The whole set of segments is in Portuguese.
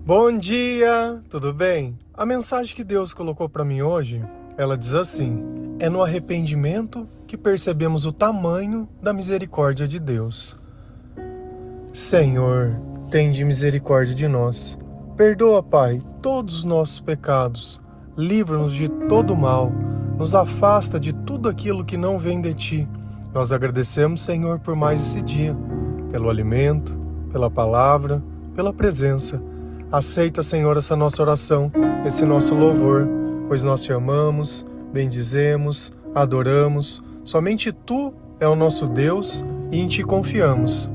Bom dia, tudo bem? A mensagem que Deus colocou para mim hoje, ela diz assim: é no arrependimento que percebemos o tamanho da misericórdia de Deus. Senhor, tende misericórdia de nós. Perdoa, Pai, todos os nossos pecados. Livra-nos de todo mal. Nos afasta de tudo aquilo que não vem de Ti. Nós agradecemos, Senhor, por mais esse dia, pelo alimento, pela palavra, pela presença. Aceita, Senhor, essa nossa oração, esse nosso louvor, pois nós Te amamos, bendizemos, adoramos. Somente Tu é o nosso Deus e em Ti confiamos.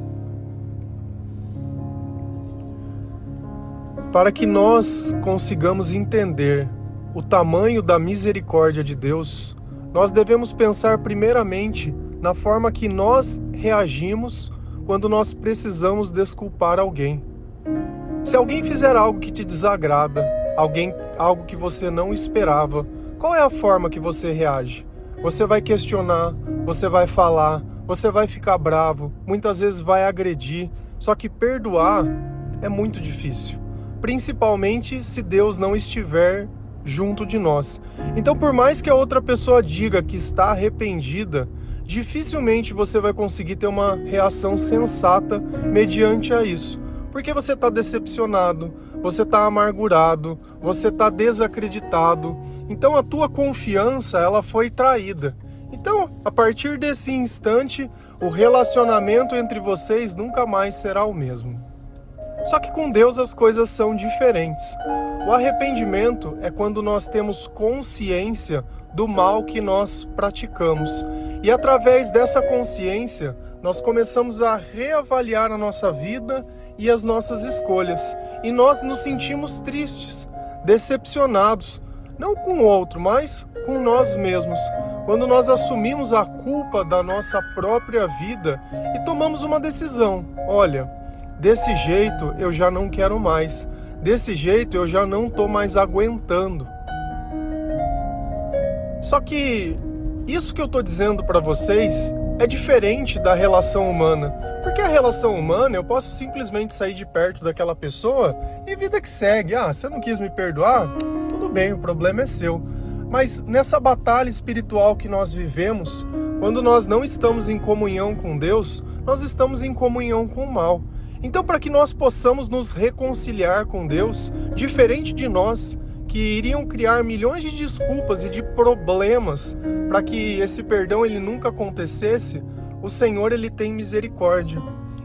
Para que nós consigamos entender o tamanho da misericórdia de Deus, nós devemos pensar primeiramente na forma que nós reagimos quando nós precisamos desculpar alguém. Se alguém fizer algo que te desagrada, algo que você não esperava, qual é a forma que você reage? Você vai questionar, você vai falar, você vai ficar bravo, muitas vezes vai agredir, só que perdoar é muito difícil, principalmente se Deus não estiver junto de nós. Então, por mais que a outra pessoa diga que está arrependida, dificilmente você vai conseguir ter uma reação sensata mediante a isso. Porque você está decepcionado, você está amargurado, você está desacreditado. Então a tua confiança, ela foi traída. Então, a partir desse instante, o relacionamento entre vocês nunca mais será o mesmo. Só que com Deus as coisas são diferentes. O arrependimento é quando nós temos consciência do mal que nós praticamos. E através dessa consciência, nós começamos a reavaliar a nossa vida e as nossas escolhas. E nós nos sentimos tristes, decepcionados, não com o outro, mas com nós mesmos. Quando nós assumimos a culpa da nossa própria vida e tomamos uma decisão. Olha, desse jeito eu já não quero mais. Desse jeito eu já não estou mais aguentando. Só que isso que eu estou dizendo para vocês é diferente da relação humana. Porque a relação humana, eu posso simplesmente sair de perto daquela pessoa e vida que segue. Ah, você não quis me perdoar? Tudo bem, o problema é seu. Mas nessa batalha espiritual que nós vivemos, quando nós não estamos em comunhão com Deus, nós estamos em comunhão com o mal. Então, para que nós possamos nos reconciliar com Deus, diferente de nós, que iriam criar milhões de desculpas e de problemas para que esse perdão ele nunca acontecesse, o Senhor ele tem misericórdia,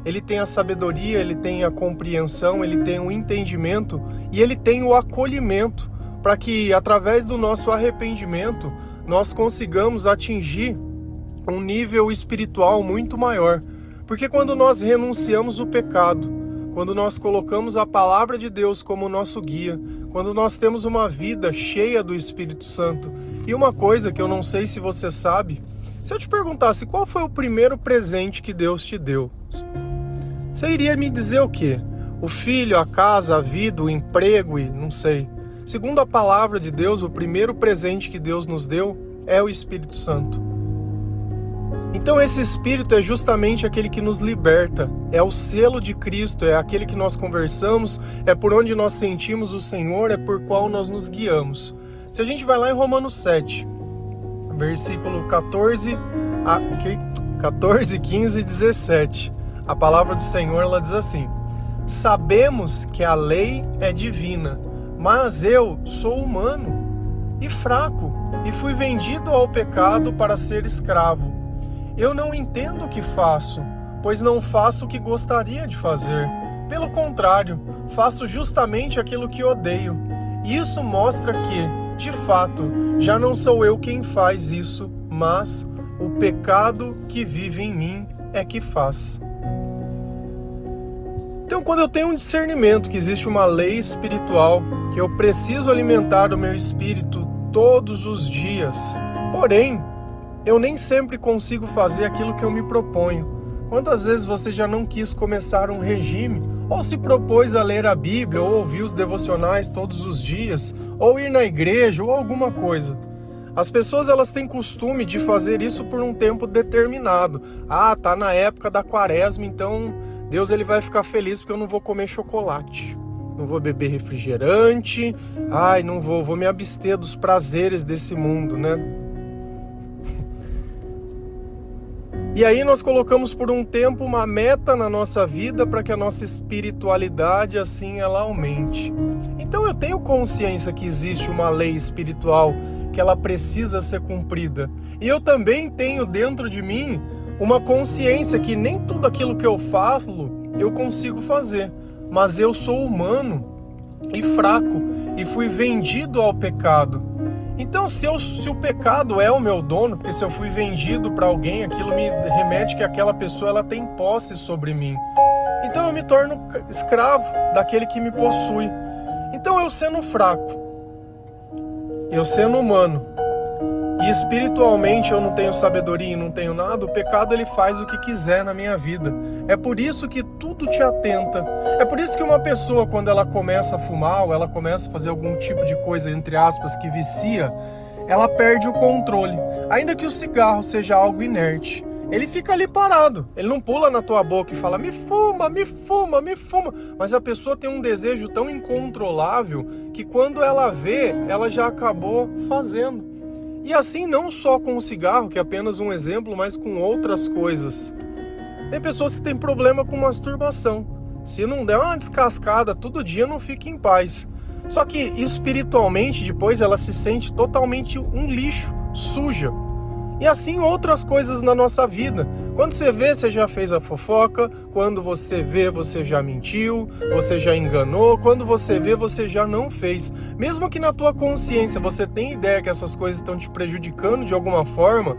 ele tem a sabedoria, ele tem a compreensão, ele tem o entendimento e ele tem o acolhimento para que através do nosso arrependimento nós consigamos atingir um nível espiritual muito maior. Porque quando nós renunciamos o pecado, quando nós colocamos a palavra de Deus como nosso guia, quando nós temos uma vida cheia do Espírito Santo, e uma coisa que eu não sei se você sabe, se eu te perguntasse qual foi o primeiro presente que Deus te deu, você iria me dizer o quê? O filho, a casa, a vida, o emprego e não sei. Segundo a palavra de Deus, o primeiro presente que Deus nos deu é o Espírito Santo. Então esse Espírito é justamente aquele que nos liberta, é o selo de Cristo, é aquele que nós conversamos, é por onde nós sentimos o Senhor, é por qual nós nos guiamos. Se a gente vai lá em Romanos 7, versículo 14, 15 e 17, a palavra do Senhor ela diz assim: sabemos que a lei é divina, mas eu sou humano e fraco, e fui vendido ao pecado para ser escravo. Eu não entendo o que faço, pois não faço o que gostaria de fazer. Pelo contrário, faço justamente aquilo que odeio. Isso mostra que, de fato, já não sou eu quem faz isso, mas o pecado que vive em mim é que faz. Então, quando eu tenho um discernimento que existe uma lei espiritual, que eu preciso alimentar o meu espírito todos os dias, porém, eu nem sempre consigo fazer aquilo que eu me proponho. Quantas vezes você já não quis começar um regime, ou se propôs a ler a Bíblia, ou ouvir os devocionais todos os dias, ou ir na igreja, ou alguma coisa. As pessoas elas têm costume de fazer isso por um tempo determinado. Ah, tá na época da quaresma, então Deus ele vai ficar feliz porque eu não vou comer chocolate. não vou beber refrigerante, ai, não vou me abster dos prazeres desse mundo, né? E aí nós colocamos por um tempo uma meta na nossa vida para que a nossa espiritualidade assim ela aumente. Então eu tenho consciência que existe uma lei espiritual que ela precisa ser cumprida. E eu também tenho dentro de mim uma consciência que nem tudo aquilo que eu faço eu consigo fazer. Mas eu sou humano e fraco e fui vendido ao pecado. Então, se o pecado é o meu dono, porque se eu fui vendido para alguém, aquilo me remete que aquela pessoa ela tem posse sobre mim. Então eu me torno escravo daquele que me possui. Então eu sendo fraco, eu sendo humano, e espiritualmente eu não tenho sabedoria e não tenho nada, o pecado ele faz o que quiser na minha vida. É por isso que tudo te atenta. É por isso que uma pessoa, quando ela começa a fumar, ou ela começa a fazer algum tipo de coisa, entre aspas, que vicia, ela perde o controle. Ainda que o cigarro seja algo inerte, ele fica ali parado. Ele não pula na tua boca e fala, me fuma, me fuma, me fuma. Mas a pessoa tem um desejo tão incontrolável que quando ela vê, ela já acabou fazendo. E assim não só com o cigarro, que é apenas um exemplo, mas com outras coisas. Tem pessoas que têm problema com masturbação. Se não der uma descascada todo dia, não fica em paz. Só que espiritualmente, depois ela se sente totalmente um lixo, suja. E assim outras coisas na nossa vida. Quando você vê, você já fez a fofoca. Quando você vê, você já mentiu. Você já enganou. Quando você vê, você já não fez. Mesmo que na tua consciência você tenha ideia que essas coisas estão te prejudicando de alguma forma,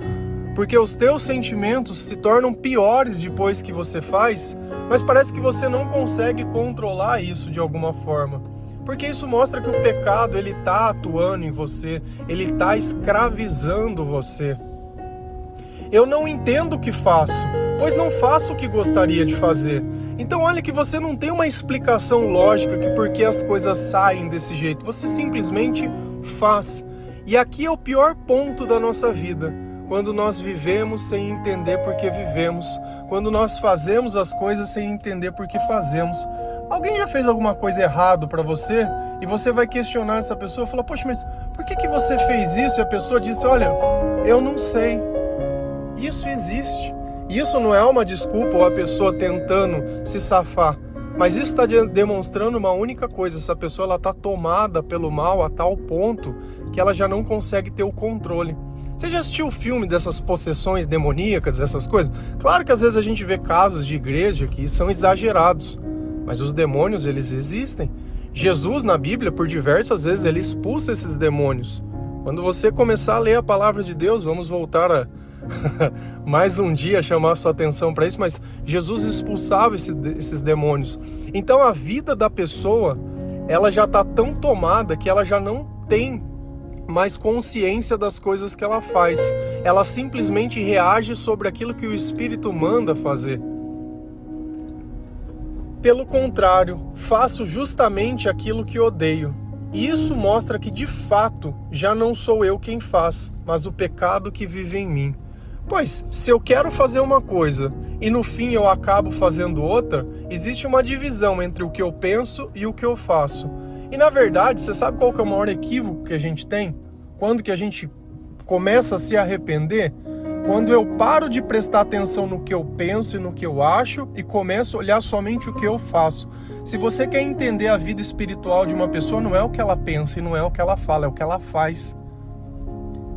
porque os teus sentimentos se tornam piores depois que você faz, mas parece que você não consegue controlar isso de alguma forma. Porque isso mostra que o pecado ele está atuando em você. Ele está escravizando você. Eu não entendo o que faço, pois não faço o que gostaria de fazer. Então olha que você não tem uma explicação lógica que por que as coisas saem desse jeito. Você simplesmente faz. E aqui é o pior ponto da nossa vida. Quando nós vivemos sem entender por que vivemos. Quando nós fazemos as coisas sem entender por que fazemos. Alguém já fez alguma coisa errada para você? E você vai questionar essa pessoa e falar, poxa, mas por que você fez isso? E a pessoa disse, olha, eu não sei. Isso existe. Isso não é uma desculpa ou a pessoa tentando se safar. Mas isso está demonstrando uma única coisa. Essa pessoa está tomada pelo mal a tal ponto que ela já não consegue ter o controle. Você já assistiu o filme dessas possessões demoníacas, essas coisas? Claro que às vezes a gente vê casos de igreja que são exagerados. Mas os demônios, eles existem. Jesus, na Bíblia, por diversas vezes, ele expulsa esses demônios. Quando você começar a ler a palavra de Deus, vamos voltar a mais um dia chamar a sua atenção para isso, mas Jesus expulsava esses demônios. Então a vida da pessoa, ela já está tão tomada que ela já não tem mais consciência das coisas que ela faz. Ela simplesmente reage sobre aquilo que o Espírito manda fazer. Pelo contrário, faço justamente aquilo que odeio. E isso mostra que de fato já não sou eu quem faz, mas o pecado que vive em mim. Pois, se eu quero fazer uma coisa e no fim eu acabo fazendo outra, existe uma divisão entre o que eu penso e o que eu faço. E na verdade, você sabe qual que é o maior equívoco que a gente tem? Quando que a gente começa a se arrepender? Quando eu paro de prestar atenção no que eu penso e no que eu acho e começo a olhar somente o que eu faço. Se você quer entender a vida espiritual de uma pessoa, não é o que ela pensa e não é o que ela fala, é o que ela faz.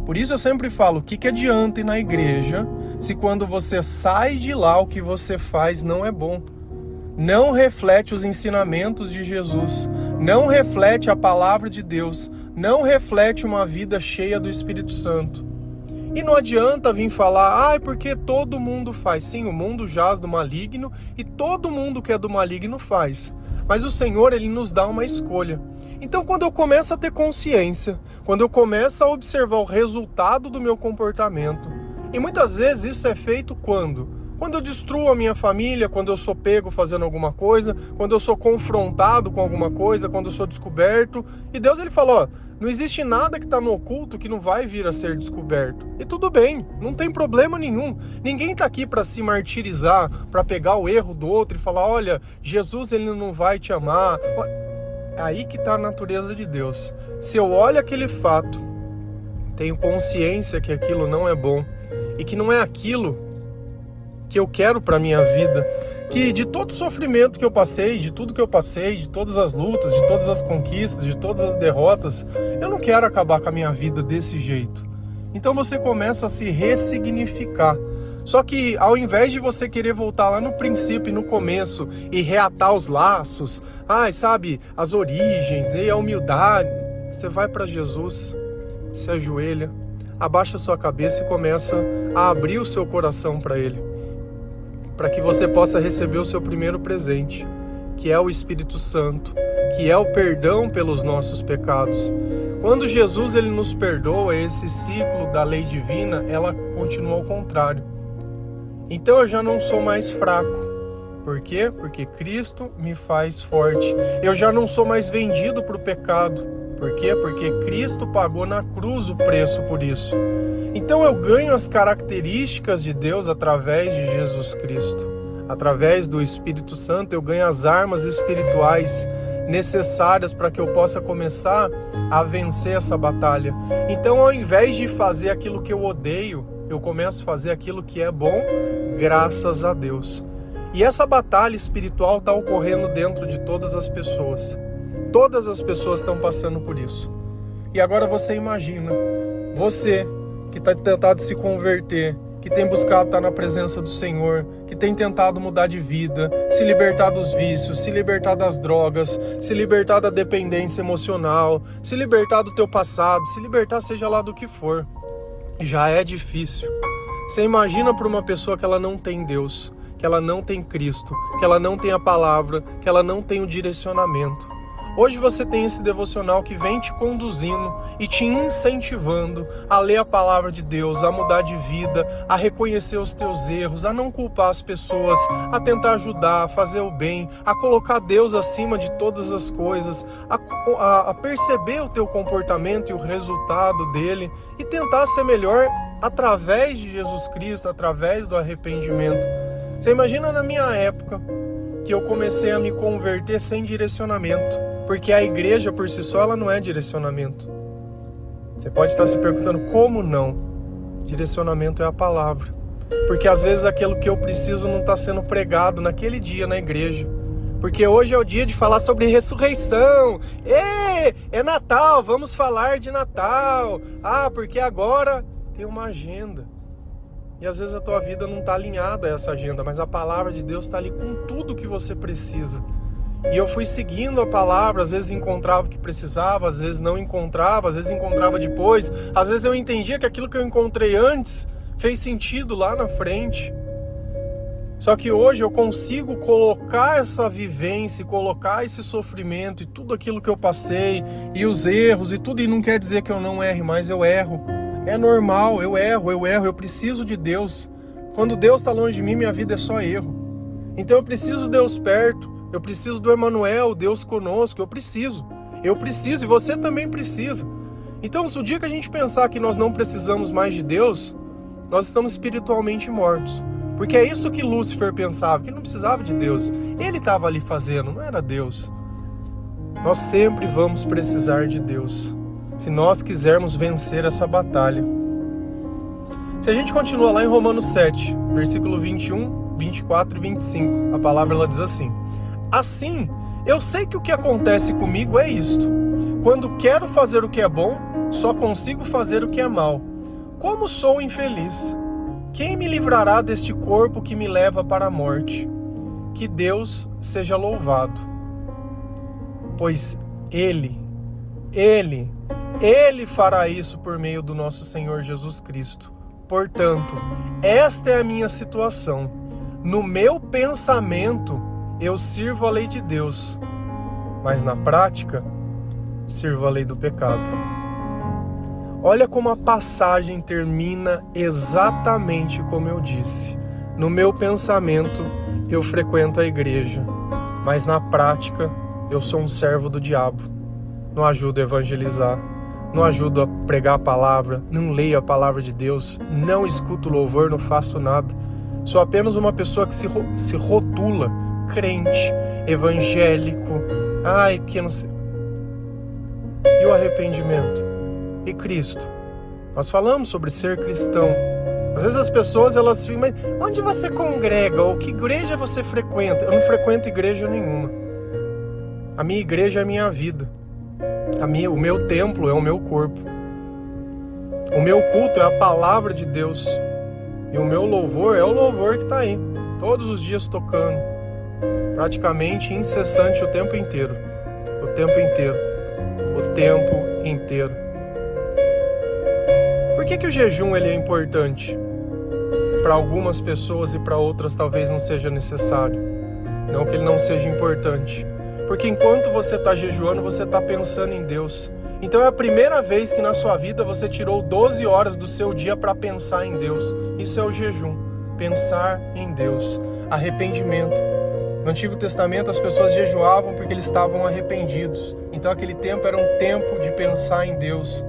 Por isso eu sempre falo, o que adianta ir na igreja se quando você sai de lá o que você faz não é bom? Não reflete os ensinamentos de Jesus, não reflete a palavra de Deus, não reflete uma vida cheia do Espírito Santo. E não adianta vir falar, porque todo mundo faz. Sim, o mundo jaz do maligno e todo mundo que é do maligno faz. Mas o Senhor, Ele nos dá uma escolha. Então, quando eu começo a ter consciência, quando eu começo a observar o resultado do meu comportamento, e muitas vezes isso é feito quando? Quando eu destruo a minha família, quando eu sou pego fazendo alguma coisa, quando eu sou confrontado com alguma coisa, quando eu sou descoberto. E Deus, Ele falou, não existe nada que está no oculto que não vai vir a ser descoberto. E tudo bem, não tem problema nenhum. Ninguém está aqui para se martirizar, para pegar o erro do outro e falar, olha, Jesus, Ele não vai te amar. aí que está a natureza de Deus. Se eu olho aquele fato, tenho consciência que aquilo não é bom e que não é aquilo que eu quero para minha vida, que de todo o sofrimento que eu passei, de tudo que eu passei, de todas as lutas, de todas as conquistas, de todas as derrotas, eu não quero acabar com a minha vida desse jeito. Então você começa a se ressignificar. Só que ao invés de você querer voltar lá no princípio e no começo e reatar os laços, sabe, as origens e a humildade, você vai para Jesus, se ajoelha, abaixa sua cabeça e começa a abrir o seu coração para Ele, para que você possa receber o seu primeiro presente, que é o Espírito Santo, que é o perdão pelos nossos pecados. Quando Jesus ele nos perdoa, esse ciclo da lei divina, ela continua ao contrário. Então eu já não sou mais fraco. Por quê? Porque Cristo me faz forte. Eu já não sou mais vendido para o pecado. Por quê? Porque Cristo pagou na cruz o preço por isso. Então eu ganho as características de Deus através de Jesus Cristo. Através do Espírito Santo eu ganho as armas espirituais necessárias para que eu possa começar a vencer essa batalha. Então ao invés de fazer aquilo que eu odeio, eu começo a fazer aquilo que é bom, graças a Deus. E essa batalha espiritual está ocorrendo dentro de todas as pessoas. Todas as pessoas estão passando por isso. E agora você imagina, você que está tentado se converter, que tem buscado estar na presença do Senhor, que tem tentado mudar de vida, se libertar dos vícios, se libertar das drogas, se libertar da dependência emocional, se libertar do teu passado, se libertar seja lá do que for. Já é difícil. Você imagina para uma pessoa que ela não tem Deus, que ela não tem Cristo, que ela não tem a palavra, que ela não tem o direcionamento. Hoje você tem esse devocional que vem te conduzindo e te incentivando a ler a palavra de Deus, a mudar de vida, a reconhecer os teus erros, a não culpar as pessoas, a tentar ajudar, a fazer o bem, a colocar Deus acima de todas as coisas, a perceber o teu comportamento e o resultado dele e tentar ser melhor através de Jesus Cristo, através do arrependimento. Você imagina na minha época que eu comecei a me converter sem direcionamento, porque a igreja por si só ela não é direcionamento. Você pode estar se perguntando como não? Direcionamento é a palavra, porque às vezes aquilo que eu preciso não está sendo pregado naquele dia na igreja, porque hoje é o dia de falar sobre ressurreição. É Natal, vamos falar de Natal. Porque agora tem uma agenda. E às vezes a tua vida não está alinhada a essa agenda, mas a palavra de Deus está ali com tudo que você precisa. E eu fui seguindo a palavra, às vezes encontrava o que precisava, às vezes não encontrava, às vezes encontrava depois, às vezes eu entendia que aquilo que eu encontrei antes fez sentido lá na frente. Só que hoje eu consigo colocar essa vivência, colocar esse sofrimento e tudo aquilo que eu passei, e os erros e tudo, e não quer dizer que eu não erre, mas eu erro. É normal, eu erro, eu preciso de Deus. Quando Deus está longe de mim, minha vida é só erro. Então eu preciso de Deus perto, eu preciso do Emmanuel, Deus conosco, eu preciso e você também precisa. Então o dia que a gente pensar que nós não precisamos mais de Deus, nós estamos espiritualmente mortos. Porque é isso que Lúcifer pensava, que ele não precisava de Deus. Ele estava ali fazendo, não era Deus. Nós sempre vamos precisar de Deus, se nós quisermos vencer essa batalha. Se a gente continua lá em Romanos 7, versículo 21, 24 e 25, a palavra ela diz assim: assim, eu sei que o que acontece comigo é isto. Quando quero fazer o que é bom, só consigo fazer o que é mal. Como sou infeliz! Quem me livrará deste corpo que me leva para a morte? Que Deus seja louvado. Pois Ele fará isso por meio do nosso Senhor Jesus Cristo. Portanto, esta é a minha situação. No meu pensamento, eu sirvo a lei de Deus, mas na prática, sirvo a lei do pecado. Olha como a passagem termina exatamente como eu disse. No meu pensamento, eu frequento a igreja, mas na prática, eu sou um servo do diabo. Não ajudo a evangelizar, não ajudo a pregar a palavra, não leio a palavra de Deus, não escuto louvor, não faço nada. Sou apenas uma pessoa que se rotula crente, evangélico, que não sei. E o arrependimento? E Cristo? Nós falamos sobre ser cristão. Às vezes as pessoas, elas ficam, mas onde você congrega? Ou que igreja você frequenta? Eu não frequento igreja nenhuma. A minha igreja é a minha vida. O meu templo é o meu corpo. O meu culto é a palavra de Deus. E o meu louvor é o louvor que está aí. Todos os dias tocando. Praticamente incessante o tempo inteiro. O tempo inteiro. O tempo inteiro. Por que o jejum ele é importante? Para algumas pessoas e para outras talvez não seja necessário. Não que ele não seja importante. Porque enquanto você está jejuando, você está pensando em Deus. Então é a primeira vez que na sua vida você tirou 12 horas do seu dia para pensar em Deus. Isso é o jejum. Pensar em Deus. Arrependimento. No Antigo Testamento as pessoas jejuavam porque eles estavam arrependidos. Então aquele tempo era um tempo de pensar em Deus.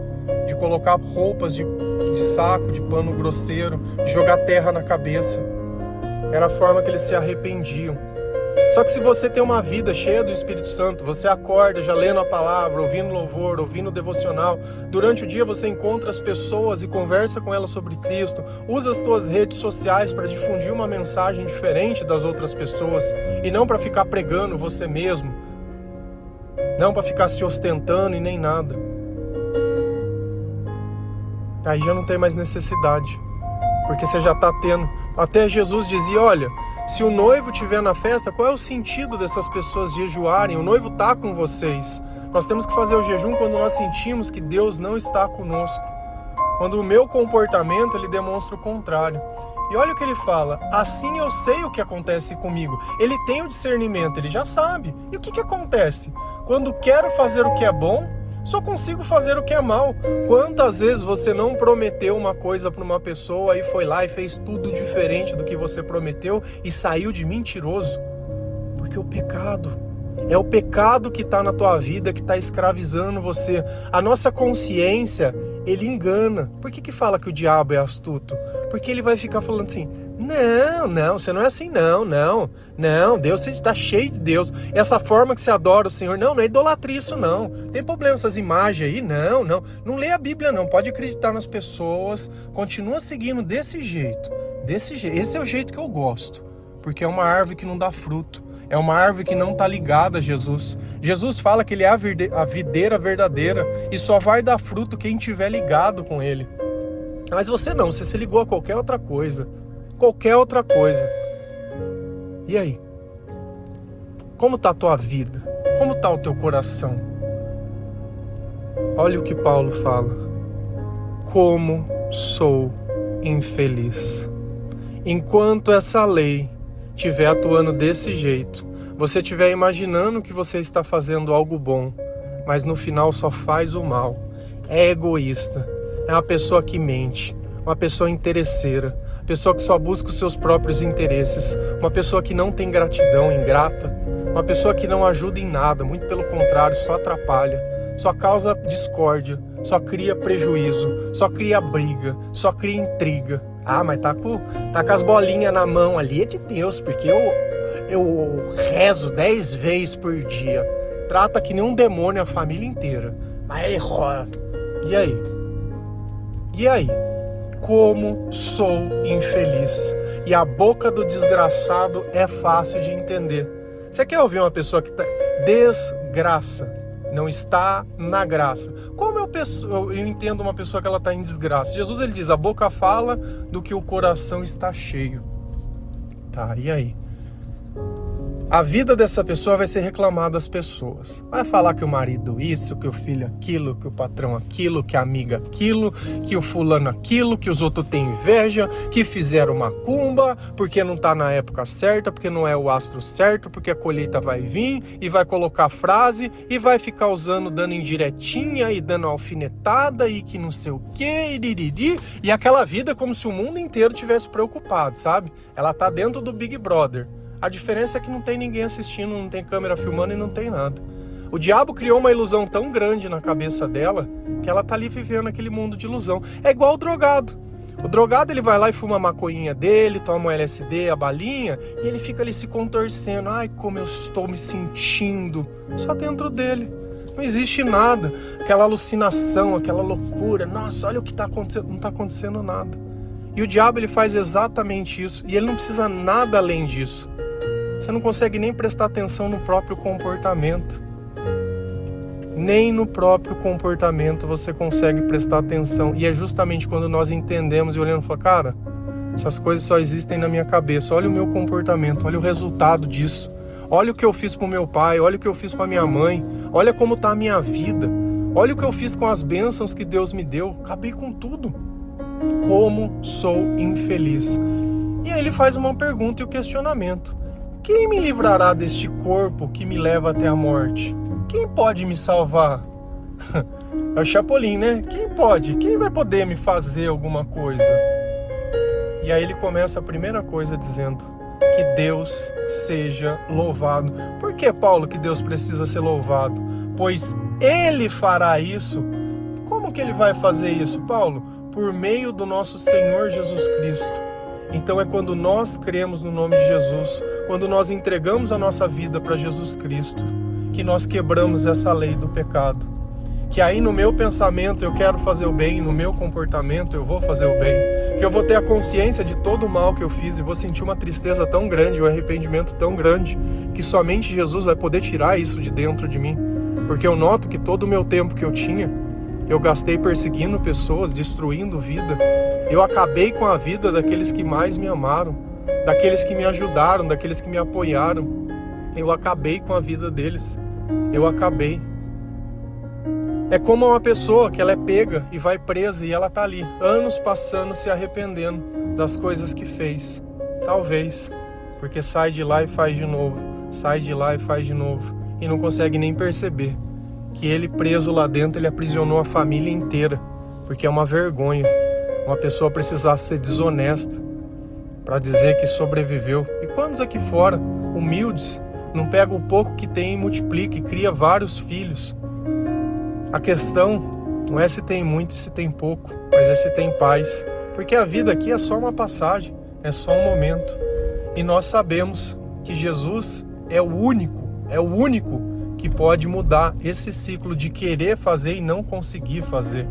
De colocar roupas de saco, de pano grosseiro, de jogar terra na cabeça. Era a forma que eles se arrependiam. Só que se você tem uma vida cheia do Espírito Santo, você acorda já lendo a palavra, ouvindo louvor, ouvindo devocional, durante o dia você encontra as pessoas e conversa com elas sobre Cristo, usa as suas redes sociais para difundir uma mensagem diferente das outras pessoas e não para ficar pregando você mesmo, não para ficar se ostentando e nem nada. Aí já não tem mais necessidade, porque você já está tendo. Até Jesus dizia, olha, se o noivo estiver na festa, qual é o sentido dessas pessoas jejuarem? O noivo está com vocês. Nós temos que fazer o jejum quando nós sentimos que Deus não está conosco. Quando o meu comportamento ele demonstra o contrário. E olha o que ele fala, assim eu sei o que acontece comigo. Ele tem o discernimento, ele já sabe. E o que acontece? Quando quero fazer o que é bom, só consigo fazer o que é mal. Quantas vezes você não prometeu uma coisa para uma pessoa e foi lá e fez tudo diferente do que você prometeu e saiu de mentiroso? Porque o pecado, é o pecado que está na tua vida, que está escravizando você. A nossa consciência, ele engana. Por que fala que o diabo é astuto? Porque ele vai ficar falando assim, não, você não é assim, não, Deus, você está cheio de Deus, essa forma que você adora o Senhor, não é idolatria isso não, tem problema essas imagens aí, não lê a Bíblia não, pode acreditar nas pessoas, continua seguindo desse jeito, esse é o jeito que eu gosto, porque é uma árvore que não dá fruto, é uma árvore que não está ligada a Jesus. Jesus fala que ele é a videira verdadeira e só vai dar fruto quem estiver ligado com ele. Mas você não, você se ligou a qualquer outra coisa. E aí? Como está a tua vida? Como está o teu coração? Olha o que Paulo fala. Como sou infeliz. Enquanto essa lei estiver atuando desse jeito, você estiver imaginando que você está fazendo algo bom, mas no final só faz o mal, é egoísta, é uma pessoa que mente, uma pessoa interesseira, pessoa que só busca os seus próprios interesses, uma pessoa que não tem gratidão, ingrata, uma pessoa que não ajuda em nada, muito pelo contrário, só atrapalha, só causa discórdia, só cria prejuízo, só cria briga, só cria intriga. Ah, mas tá com as bolinhas na mão ali, é de Deus, porque eu rezo 10 vezes por dia. Trata que nem um demônio a família inteira. Mas aí rola. E aí? Como sou infeliz. E a boca do desgraçado é fácil de entender. Você quer ouvir uma pessoa que tá desgraça, não está na graça? Como eu entendo uma pessoa que ela está em desgraça? Jesus ele diz, a boca fala do que o coração está cheio. Tá, e aí? A vida dessa pessoa vai ser reclamada das pessoas. Vai falar que o marido isso, que o filho aquilo, que o patrão aquilo, que a amiga aquilo, que o fulano aquilo, que os outros têm inveja, que fizeram macumba, porque não tá na época certa, porque não é o astro certo, porque a colheita vai vir, e vai colocar frase, e vai ficar usando, dando indiretinha, e dando alfinetada, e que não sei o que, e aquela vida como se o mundo inteiro tivesse preocupado, sabe? Ela tá dentro do Big Brother. A diferença é que não tem ninguém assistindo, não tem câmera filmando e não tem nada. O diabo criou uma ilusão tão grande na cabeça dela que ela tá ali vivendo aquele mundo de ilusão. É igual o drogado. O drogado ele vai lá e fuma a maconhinha dele, toma o LSD, a balinha, e ele fica ali se contorcendo. Ai, como eu estou me sentindo. Só dentro dele. Não existe nada, aquela alucinação, aquela loucura. Nossa, olha o que está acontecendo. Não está acontecendo nada. E o diabo, ele faz exatamente isso. E ele não precisa nada além disso. Você não consegue nem prestar atenção no próprio comportamento. Nem no próprio comportamento você consegue prestar atenção. E é justamente quando nós entendemos e olhando e falamos, cara, essas coisas só existem na minha cabeça. Olha o meu comportamento, olha o resultado disso. Olha o que eu fiz para o meu pai, olha o que eu fiz para minha mãe. Olha como está a minha vida. Olha o que eu fiz com as bênçãos que Deus me deu. Acabei com tudo. Como sou infeliz. E aí ele faz uma pergunta e um questionamento. Quem me livrará deste corpo que me leva até a morte? Quem pode me salvar? É o Chapolin, né? Quem pode? Quem vai poder me fazer alguma coisa? E aí ele começa a primeira coisa dizendo que Deus seja louvado. Por que, Paulo, que Deus precisa ser louvado? Pois Ele fará isso. Como que Ele vai fazer isso, Paulo? Por meio do nosso Senhor Jesus Cristo. Então é quando nós cremos no nome de Jesus, quando nós entregamos a nossa vida para Jesus Cristo, que nós quebramos essa lei do pecado. Que aí no meu pensamento eu quero fazer o bem, no meu comportamento eu vou fazer o bem. Que eu vou ter a consciência de todo o mal que eu fiz e vou sentir uma tristeza tão grande, um arrependimento tão grande, que somente Jesus vai poder tirar isso de dentro de mim. Porque eu noto que todo o meu tempo que eu tinha, eu gastei perseguindo pessoas, destruindo vida. Eu acabei com a vida daqueles que mais me amaram, daqueles que me ajudaram, daqueles que me apoiaram. Eu acabei com a vida deles. Eu acabei. É como uma pessoa que ela é pega e vai presa e ela tá ali, anos passando, se arrependendo das coisas que fez. Talvez, porque sai de lá e faz de novo, sai de lá e faz de novo, e não consegue nem perceber que ele preso lá dentro, ele aprisionou a família inteira, porque é uma vergonha uma pessoa precisar ser desonesta para dizer que sobreviveu. E quantos aqui fora, humildes, não pega o pouco que tem e multiplica e cria vários filhos? A questão não é se tem muito e se tem pouco, mas é se tem paz. Porque a vida aqui é só uma passagem, é só um momento. E nós sabemos que Jesus é o único que pode mudar esse ciclo de querer fazer e não conseguir fazer.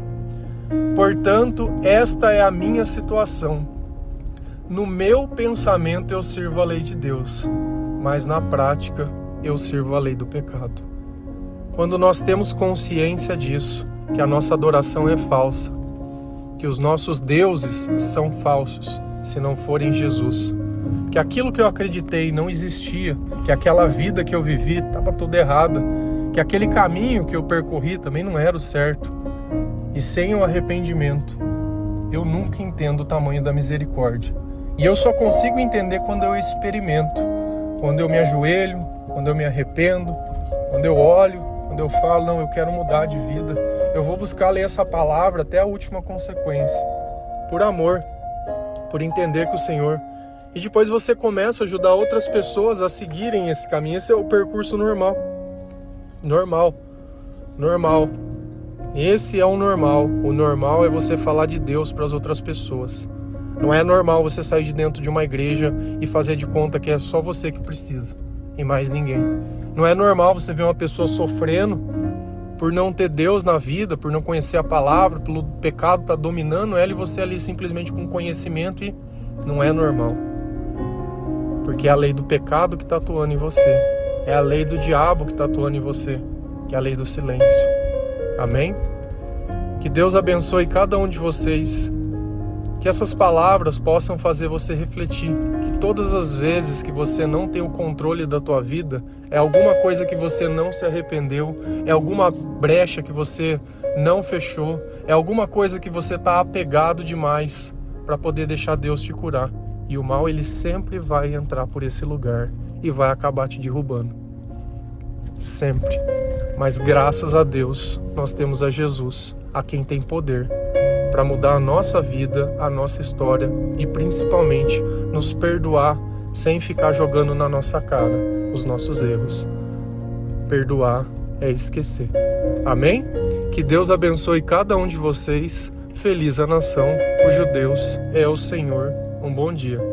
Portanto, esta é a minha situação. No meu pensamento eu sirvo a lei de Deus, mas na prática eu sirvo a lei do pecado. Quando nós temos consciência disso, que a nossa adoração é falsa, que os nossos deuses são falsos, se não forem Jesus, que aquilo que eu acreditei não existia, que aquela vida que eu vivi estava toda errada, que aquele caminho que eu percorri também não era o certo, e sem o arrependimento, eu nunca entendo o tamanho da misericórdia. E eu só consigo entender quando eu experimento, quando eu me ajoelho, quando eu me arrependo, quando eu olho, quando eu falo, não, eu quero mudar de vida. Eu vou buscar ler essa palavra até a última consequência, por amor, por entender que o Senhor... E depois você começa a ajudar outras pessoas a seguirem esse caminho. Esse é o percurso normal. Normal. Esse é o normal. O normal é você falar de Deus para as outras pessoas. Não é normal você sair de dentro de uma igreja e fazer de conta que é só você que precisa e mais ninguém. Não é normal você ver uma pessoa sofrendo por não ter Deus na vida, por não conhecer a palavra, pelo pecado estar dominando ela e você ali simplesmente com conhecimento, e não é normal. Porque é a lei do pecado que está atuando em você. É a lei do diabo que está atuando em você, que é a lei do silêncio. Amém? Que Deus abençoe cada um de vocês. Que essas palavras possam fazer você refletir. Que todas as vezes que você não tem o controle da tua vida, é alguma coisa que você não se arrependeu, é alguma brecha que você não fechou, é alguma coisa que você está apegado demais para poder deixar Deus te curar. E o mal, ele sempre vai entrar por esse lugar e vai acabar te derrubando. Sempre. Mas graças a Deus, nós temos a Jesus, a quem tem poder para mudar a nossa vida, a nossa história e principalmente nos perdoar sem ficar jogando na nossa cara os nossos erros. Perdoar é esquecer. Amém? Que Deus abençoe cada um de vocês. Feliz a nação cujo Deus é o Senhor. Um bom dia.